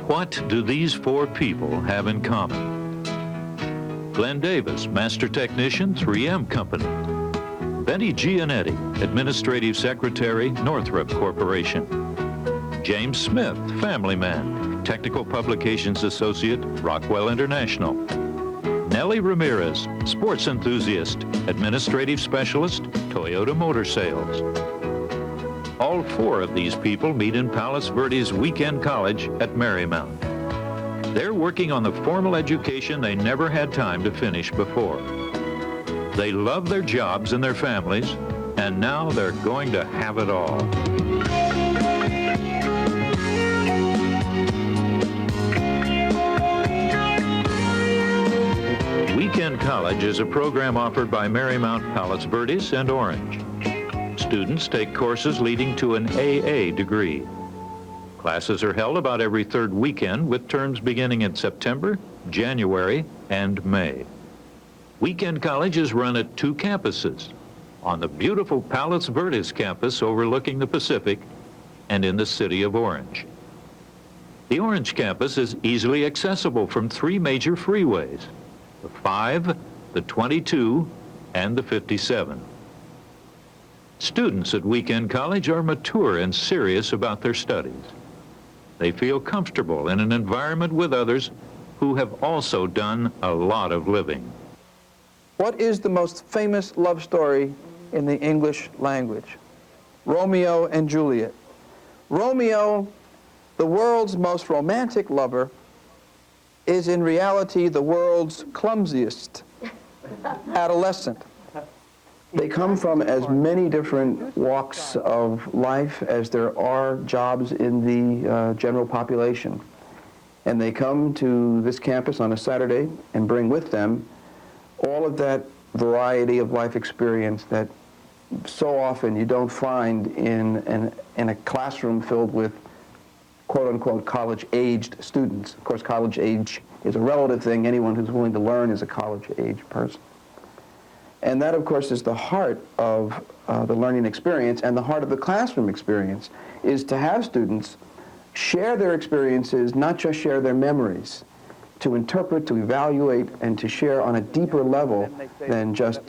What do these four people have in common? Glenn Davis, Master Technician, 3M Company. Benny Gianetti, Administrative Secretary, Northrop Corporation. James Smith, Family Man, Technical Publications Associate, Rockwell International. Nellie Ramirez, Sports Enthusiast, Administrative Specialist, Toyota Motor Sales. All four of these people meet in Palos Verdes Weekend College at Marymount. They're working on the formal education they never had time to finish before. They love their jobs and their families, and now they're going to have it all. Weekend College is a program offered by Marymount Palos Verdes and Orange. Students take courses leading to an AA degree. Classes are held about every third weekend with terms beginning in September, January, and May. Weekend College is run at two campuses, on the beautiful Palos Verdes campus overlooking the Pacific and in the city of Orange. The Orange campus is easily accessible from three major freeways, the 5, the 22, and the 57. Students at Weekend College are mature and serious about their studies. They feel comfortable in an environment with others who have also done a lot of living. What is the most famous love story in the English language? Romeo and Juliet. Romeo, the world's most romantic lover, is in reality the world's clumsiest adolescent. They come from as many different walks of life as there are jobs in the general population. And they come to this campus on a Saturday and bring with them all of that variety of life experience that so often you don't find in a classroom filled with quote-unquote college-aged students. Of course, college age is a relative thing. Anyone who's willing to learn is a college-age person. And that, of course, is the heart of the learning experience, and the heart of the classroom experience is to have students share their experiences, not just share their memories, to interpret, to evaluate, and to share on a deeper level than just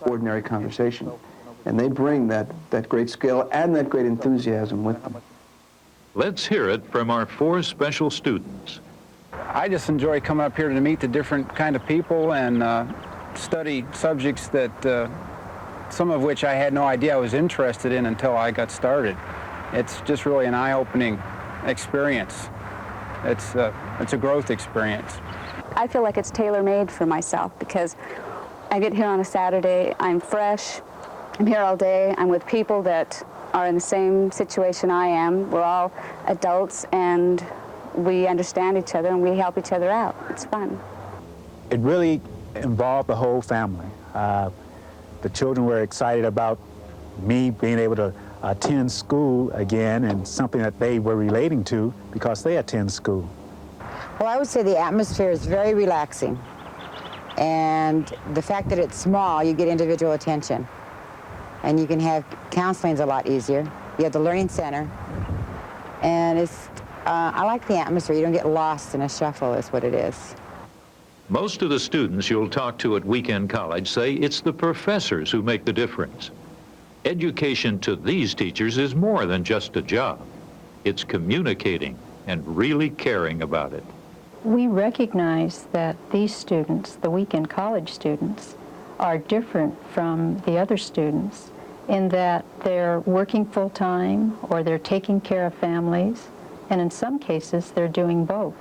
ordinary conversation. And they bring that great skill and that great enthusiasm with them. Let's hear it from our four special students. I just enjoy coming up here to meet the different kind of people and study subjects that some of which I had no idea I was interested in until I got started. It's just really an eye-opening experience. It's a growth experience. I feel like it's tailor-made for myself because I get here on a Saturday, I'm fresh, I'm here all day, I'm with people that are in the same situation I am. We're all adults and we understand each other and we help each other out. It's fun. It really involved the whole family. The children were excited about me being able to attend school again, and something that they were relating to because they attend school. Well, I would say the atmosphere is very relaxing. And the fact that it's small, you get individual attention. And you can have counseling's a lot easier. You have the learning center. And I like the atmosphere. You don't get lost in a shuffle is what it is. Most of the students you'll talk to at Weekend College say it's the professors who make the difference. Education to these teachers is more than just a job. It's communicating and really caring about it. We recognize that these students, the Weekend College students, are different from the other students in that they're working full-time or they're taking care of families, and in some cases they're doing both.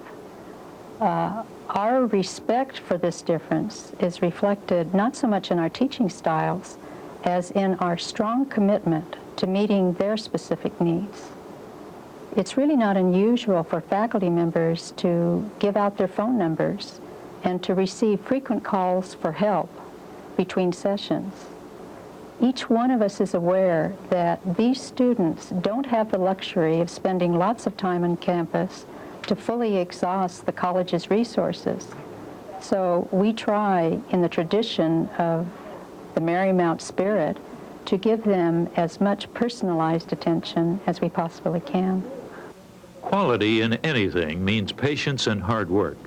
Our respect for this difference is reflected not so much in our teaching styles as in our strong commitment to meeting their specific needs. It's really not unusual for faculty members to give out their phone numbers and to receive frequent calls for help between sessions. Each one of us is aware that these students don't have the luxury of spending lots of time on campus to fully exhaust the college's resources. So we try, in the tradition of the Marymount spirit, to give them as much personalized attention as we possibly can. Quality in anything means patience and hard work.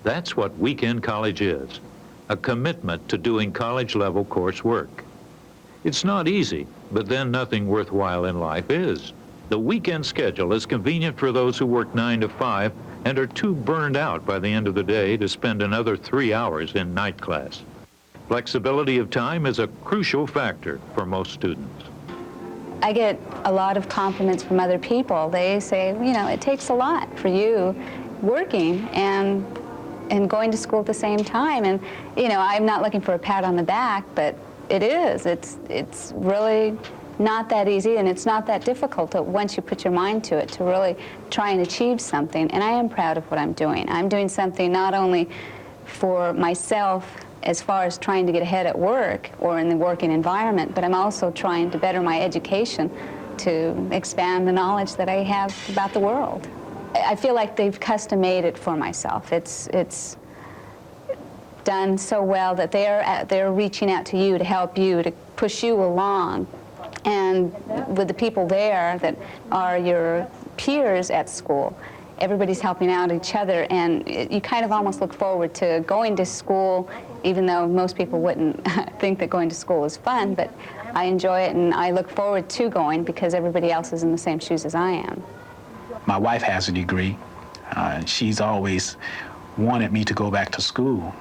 That's what Weekend College is, a commitment to doing college-level coursework. It's not easy, but then nothing worthwhile in life is. The weekend schedule is convenient for those who work 9 to 5 and are too burned out by the end of the day to spend another 3 hours in night class. Flexibility of time is a crucial factor for most students. I get a lot of compliments from other people. They say, you know, it takes a lot for you working and going to school at the same time. And, you know, I'm not looking for a pat on the back, but it is. It's really not that easy, and it's not that difficult once you put your mind to it to really try and achieve something. And I am proud of what I'm doing. I'm doing something not only for myself as far as trying to get ahead at work or in the working environment, but I'm also trying to better my education to expand the knowledge that I have about the world. I feel like they've custom-made it for myself. It's done so well that they're reaching out to you to help you, to push you along. And with the people there that are your peers at school, everybody's helping out each other, and you kind of almost look forward to going to school, even though most people wouldn't think that going to school is fun, but I enjoy it and I look forward to going because everybody else is in the same shoes as I am. My wife has a degree. She's always wanted me to go back to school,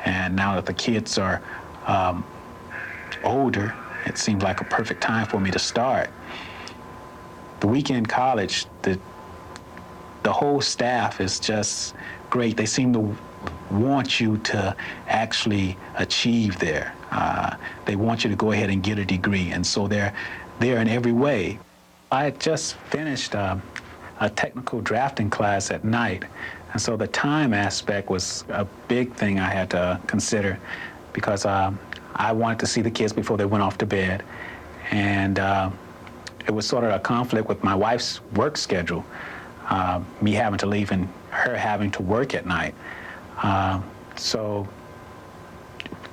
and now that the kids are older, it seemed like a perfect time for me to start. The Weekend College, the whole staff is just great. They seem to want you to actually achieve there. They want you to go ahead and get a degree, and so they're there in every way. I had just finished a technical drafting class at night, and so the time aspect was a big thing I had to consider because I wanted to see the kids before they went off to bed, and it was sort of a conflict with my wife's work schedule. Me having to leave and her having to work at night. So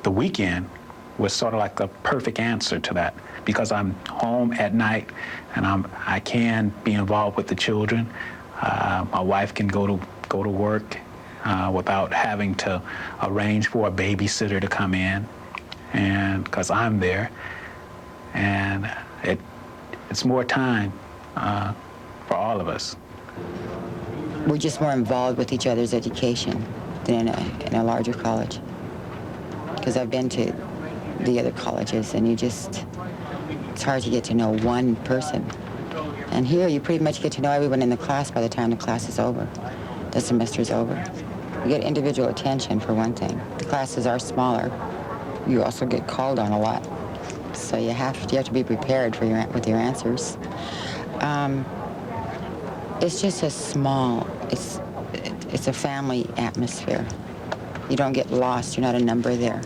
the weekend was sort of like the perfect answer to that because I'm home at night and I can be involved with the children. My wife can go to work without having to arrange for a babysitter to come in, and because I'm there, and it's more time for all of us. We're just more involved with each other's education than in a larger college. Because I've been to the other colleges, and it's hard to get to know one person. And here, you pretty much get to know everyone in the class by the time the class is over, the semester's over. You get individual attention, for one thing. The classes are smaller. You also get called on a lot. So you have to be prepared with your answers. It's just it's a family atmosphere. You don't get lost, you're not a number there.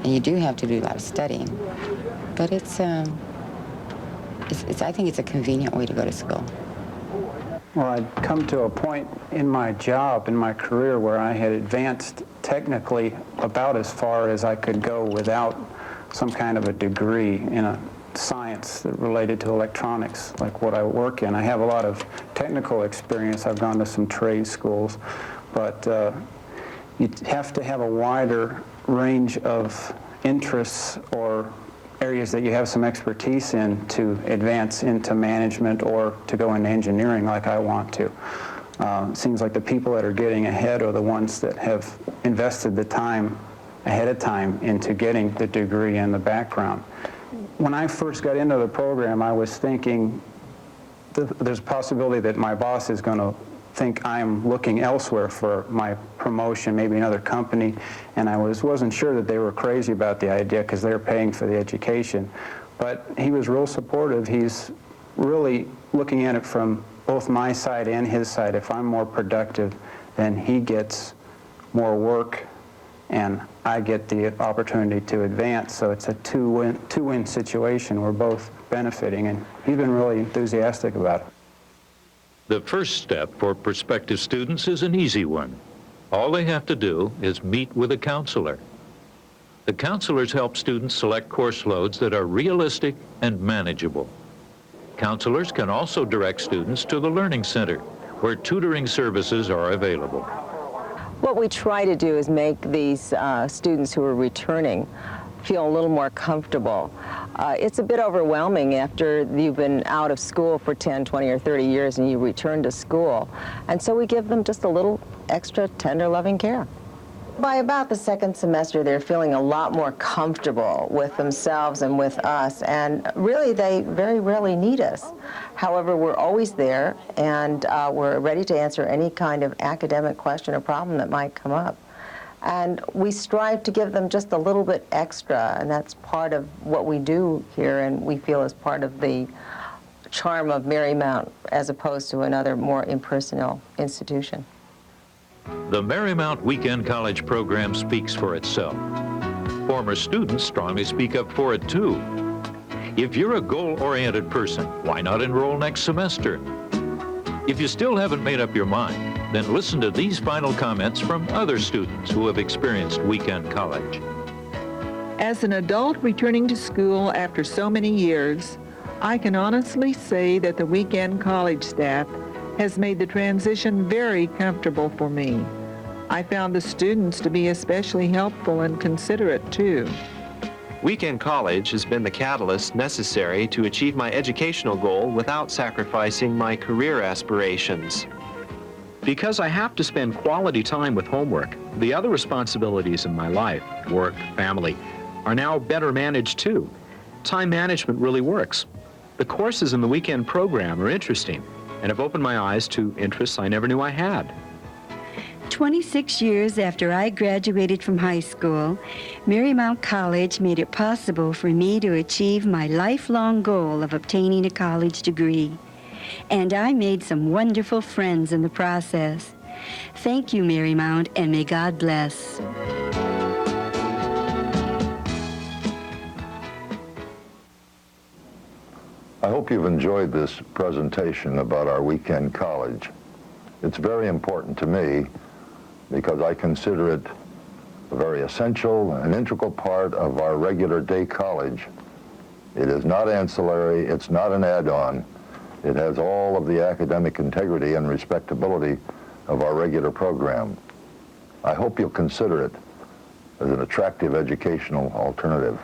And you do have to do a lot of studying. But I think it's a convenient way to go to school. Well, I'd come to a point in my job, in my career, where I had advanced technically about as far as I could go without some kind of a degree in a science that related to electronics, like what I work in. I have a lot of technical experience. I've gone to some trade schools, but you have to have a wider range of interests or areas that you have some expertise in to advance into management or to go into engineering like I want to. It seems like the people that are getting ahead are the ones that have invested the time ahead of time into getting the degree and the background. When I first got into the program, I was thinking there's a possibility that my boss is going to think I'm looking elsewhere for my promotion, maybe another company, and I wasn't sure that they were crazy about the idea because they're paying for the education. But he was real supportive. He's really looking at it from both my side and his side. If I'm more productive, then he gets more work and I get the opportunity to advance. So it's a two-win situation. We're both benefiting, and he's been really enthusiastic about it. The first step for prospective students is an easy one. All they have to do is meet with a counselor. The counselors help students select course loads that are realistic and manageable. Counselors can also direct students to the Learning Center, where tutoring services are available. What we try to do is make these students who are returning feel a little more comfortable. It's a bit overwhelming after you've been out of school for 10, 20, or 30 years and you return to school. And so we give them just a little extra tender, loving care. By about the second semester, they're feeling a lot more comfortable with themselves and with us, and really they very rarely need us. However, we're always there, and we're ready to answer any kind of academic question or problem that might come up. And we strive to give them just a little bit extra, and that's part of what we do here, and we feel is part of the charm of Marymount as opposed to another more impersonal institution. The Marymount Weekend College program speaks for itself. Former students strongly speak up for it too. If you're a goal-oriented person, why not enroll next semester? If you still haven't made up your mind, then listen to these final comments from other students who have experienced weekend college. As an adult returning to school after so many years, I can honestly say that the weekend college staff has made the transition very comfortable for me. I found the students to be especially helpful and considerate too. Weekend college has been the catalyst necessary to achieve my educational goal without sacrificing my career aspirations. Because I have to spend quality time with homework, the other responsibilities in my life, work, family, are now better managed too. Time management really works. The courses in the weekend program are interesting and have opened my eyes to interests I never knew I had. 26 years after I graduated from high school, Marymount College made it possible for me to achieve my lifelong goal of obtaining a college degree. And I made some wonderful friends in the process. Thank you, Marymount, and may God bless. I hope you've enjoyed this presentation about our weekend college. It's very important to me because I consider it a very essential and integral part of our regular day college. It is not ancillary, it's not an add-on. It has all of the academic integrity and respectability of our regular program. I hope you'll consider it as an attractive educational alternative.